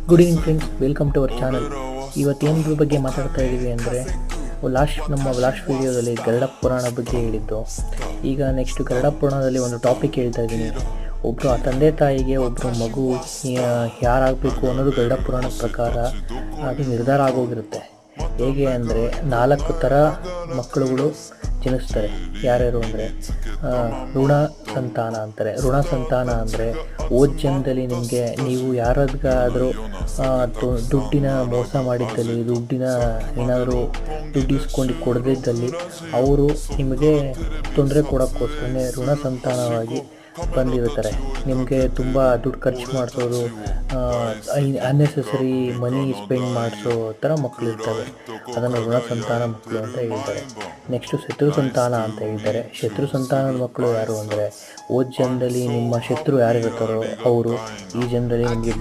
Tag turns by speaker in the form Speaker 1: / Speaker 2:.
Speaker 1: Good evening friends, welcome to our channel. ಇವತ್ತೇನರ ಬಗ್ಗೆ ಮಾತಾಡ್ತಾ ಇದ್ದೀವಿ ಅಂದರೆ ನಮ್ಮ ಲಾಸ್ಟ್ ವಿಡಿಯೋದಲ್ಲಿ ಗರುಡ ಪುರಾಣ ಬಗ್ಗೆ ಹೇಳಿದ್ದು. ಈಗ ನೆಕ್ಸ್ಟ್ ಗರುಡ ಪುರಾಣದಲ್ಲಿ ಒಂದು ಟಾಪಿಕ್ ಹೇಳ್ತಾ ಇದ್ದೀನಿ. ಒಬ್ಬರು ಆ ತಂದೆ ತಾಯಿಗೆ ಒಬ್ಬರು ಮಗು ಯಾರಾಗಬೇಕು ಅನ್ನೋದು ಗರುಡ ಪುರಾಣದ ಪ್ರಕಾರ ಅದು ನಿರ್ಧಾರ ಆಗೋಗಿರುತ್ತೆ. ಹೇಗೆ ಅಂದರೆ 4 ಥರ ಮಕ್ಕಳುಗಳು ಜನಿಸ್ತಾರೆ. ಯಾರ್ಯಾರು ಅಂದರೆ ಋಣ ಸಂತಾನ ಅಂತಾರೆ. ಋಣ ಸಂತಾನ ಅಂದರೆ ಜನ್ಮದಲ್ಲಿ ನಿಮಗೆ ನೀವು ಯಾರಿಗಾದರೂ ದುಡ್ಡಿನ ಮೋಸ ಮಾಡಿದ್ದಲ್ಲಿ, ಏನಾದರೂ ದುಡ್ಡು ಇಸ್ಕೊಂಡು ಕೊಡದಿದ್ದಲ್ಲಿ ಅವರು ನಿಮಗೆ ತೊಂದರೆ ಕೊಡೋಕ್ಕೋಸ್ಕರನೇ ಋಣ ಸಂತಾನವಾಗಿ ಬಂದಿರ್ತಾರೆ. ನಿಮಗೆ ತುಂಬ ದುಡ್ಡು ಖರ್ಚು ಮಾಡಿಸೋದು, ಅನ್ನೆಸೆಸರಿ ಮನಿ ಸ್ಪೆಂಡ್ ಮಾಡಿಸೋ ಥರ ಮಕ್ಕಳು ಇರ್ತವೆ. ಅದನ್ನು ಋಣ ಸಂತಾನ ಮಕ್ಕಳು ಅಂತ ಹೇಳ್ತಾರೆ. ನೆಕ್ಸ್ಟು ಶತ್ರು ಸಂತಾನ ಅಂತ ಹೇಳ್ತಾರೆ. ಶತ್ರು ಸಂತಾನದ ಮಕ್ಕಳು ಯಾರು ಅಂದರೆ ಜನ್ಮದಲ್ಲಿ ನಿಮ್ಮ ಶತ್ರು ಯಾರಿರ್ತಾರೋ ಅವರು ಈ ಜನ್ಮದಲ್ಲಿ ನಿಮಗೆ